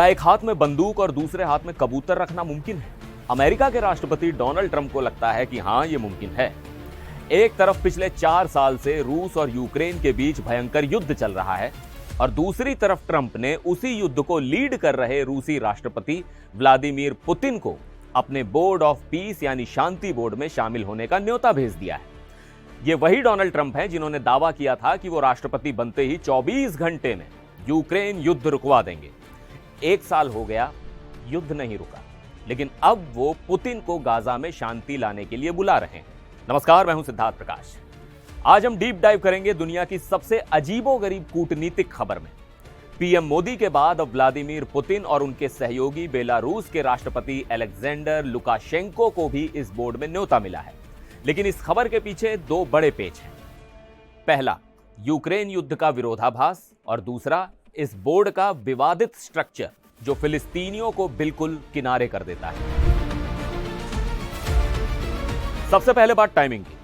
क्या एक हाथ में बंदूक और दूसरे हाथ में कबूतर रखना मुमकिन है? अमेरिका के राष्ट्रपति डोनाल्ड ट्रंप को लगता है कि हां, यह मुमकिन है। एक तरफ पिछले 4 साल से रूस और यूक्रेन के बीच भयंकर युद्ध चल रहा है और दूसरी तरफ ट्रंप ने उसी युद्ध को लीड कर रहे रूसी राष्ट्रपति व्लादिमीर पुतिन को अपने बोर्ड ऑफ पीस यानी शांति बोर्ड में शामिल होने का न्योता भेज दिया है। ये वही डोनाल्ड ट्रंप हैं जिन्होंने दावा किया था कि वो राष्ट्रपति बनते ही 24 घंटे में यूक्रेन युद्ध रुकवा देंगे। 1 साल हो गया, युद्ध नहीं रुका, लेकिन अब वो पुतिन को गाजा में शांति लाने के लिए बुला रहे हैं। नमस्कार, मैं हूं सिद्धार्थ प्रकाश। आज हम डीप डाइव करेंगे दुनिया की सबसे अजीबोगरीब कूटनीतिक खबर में। पीएम मोदी के बाद अब व्लादिमीर पुतिन और उनके सहयोगी बेलारूस के राष्ट्रपति अलेक्जेंडर लुकाशेंको को भी इस बोर्ड में न्योता मिला है। लेकिन इस खबर के पीछे 2 बड़े पेच हैं। पहला, यूक्रेन युद्ध का विरोधाभास और दूसरा, इस बोर्ड का विवादित स्ट्रक्चर जो फिलिस्तीनियों को बिल्कुल किनारे कर देता है। सबसे पहले बात टाइमिंग की।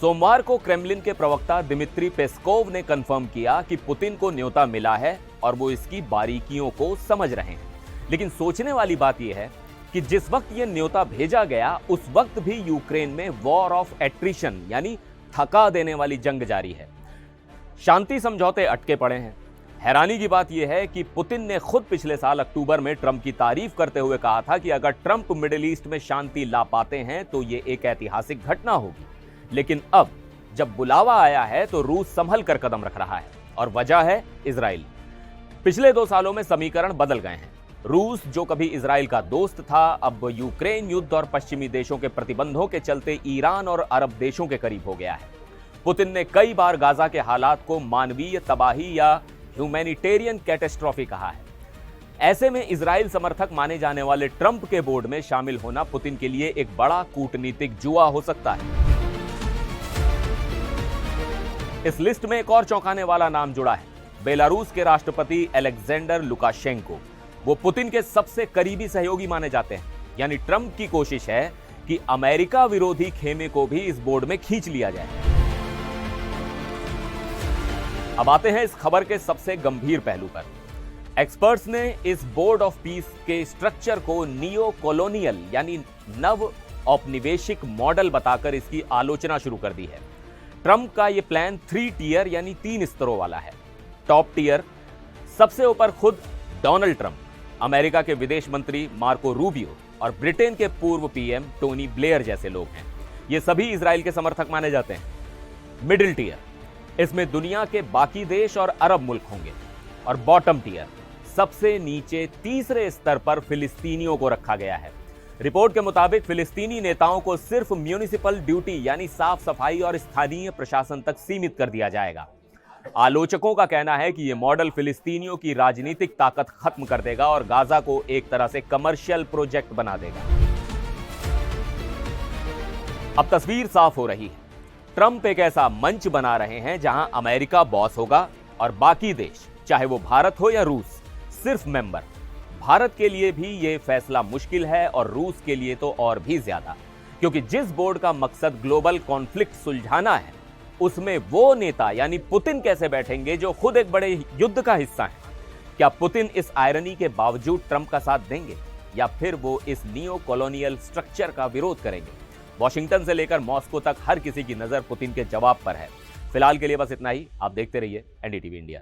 सोमवार को क्रेमलिन के प्रवक्ता दिमित्री पेस्कोव ने कंफर्म किया कि पुतिन को न्योता मिला है और वो इसकी बारीकियों को समझ रहे हैं। लेकिन सोचने वाली बात यह है कि जिस वक्त यह न्योता भेजा गया उस वक्त भी यूक्रेन में वॉर ऑफ एट्रिशन यानी थका देने वाली जंग जारी है। शांति समझौते अटके पड़े हैं। हैरानी की बात यह है कि पुतिन ने खुद पिछले साल अक्टूबर में ट्रंप की तारीफ करते हुए कहा था कि अगर ट्रंप मिडिल ईस्ट में शांति ला पाते हैं तो यह एक ऐतिहासिक घटना होगी। लेकिन अब जब बुलावा आया है तो रूस संभल कर कदम रख रहा है और वजह है इजराइल। पिछले 2 सालों में समीकरण बदल गए हैं। रूस जो कभी इजराइल का दोस्त था, अब यूक्रेन युद्ध और पश्चिमी देशों के प्रतिबंधों के चलते ईरान और अरब देशों के करीब हो गया है। पुतिन ने कई बार गाजा के हालात को मानवीय तबाही या ह्यूमैनिटेरियन कैटेस्ट्रॉफी कहा है। ऐसे में इजराइल समर्थक माने जाने वाले ट्रंप के बोर्ड में शामिल होना पुतिन के लिए एक बड़ा कूटनीतिक जुआ हो सकता है। इस लिस्ट में एक और चौंकाने वाला नाम जुड़ा है, बेलारूस के राष्ट्रपति अलेक्जेंडर लुकाशेंको। वो पुतिन के सबसे करीबी सहयोगी माने जाते हैं। यानी ट्रंप की कोशिश है कि अमेरिका विरोधी खेमे को भी इस बोर्ड में खींच लिया जाए। अब आते हैं इस खबर के सबसे गंभीर पहलू पर। एक्सपर्ट्स ने इस बोर्ड ऑफ पीस के स्ट्रक्चर को नियो कॉलोनियल यानी नव औपनिवेशिक मॉडल बताकर इसकी आलोचना शुरू कर दी है। ट्रंप का यह प्लान 3 टियर यानी 3 स्तरों वाला है। टॉप टियर, सबसे ऊपर खुद डोनाल्ड ट्रंप, अमेरिका के विदेश मंत्री मार्को रूबियो और ब्रिटेन के पूर्व पीएम टोनी ब्लेयर जैसे लोग हैं। ये सभी इजराइल के समर्थक माने जाते हैं। मिडिल टियर, इसमें दुनिया के बाकी देश और अरब मुल्क होंगे। और बॉटम टियर, सबसे नीचे तीसरे स्तर पर फिलिस्तीनियों को रखा गया है। रिपोर्ट के मुताबिक फिलिस्तीनी नेताओं को सिर्फ म्युनिसिपल ड्यूटी यानी साफ सफाई और स्थानीय प्रशासन तक सीमित कर दिया जाएगा। आलोचकों का कहना है कि यह मॉडल फिलिस्तीनियों की राजनीतिक ताकत खत्म कर देगा और गाजा को एक तरह से कमर्शियल प्रोजेक्ट बना देगा। अब तस्वीर साफ हो रही है। ट्रंप एक ऐसा मंच बना रहे हैं जहां अमेरिका बॉस होगा और बाकी देश, चाहे वो भारत हो या रूस, सिर्फ मेंबर। भारत के लिए भी यह फैसला मुश्किल है और रूस के लिए तो और भी ज्यादा, क्योंकि जिस बोर्ड का मकसद ग्लोबल कॉन्फ्लिक्ट सुलझाना है उसमें वो नेता यानी पुतिन कैसे बैठेंगे जो खुद एक बड़े युद्ध का हिस्सा है। क्या पुतिन इस आयरनी के बावजूद ट्रंप का साथ देंगे या फिर वो इस नियो कॉलोनियल स्ट्रक्चर का विरोध करेंगे? वॉशिंगटन से लेकर मॉस्को तक हर किसी की नजर पुतिन के जवाब पर है। फिलहाल के लिए बस इतना ही। आप देखते रहिए एनडीटीवी इंडिया।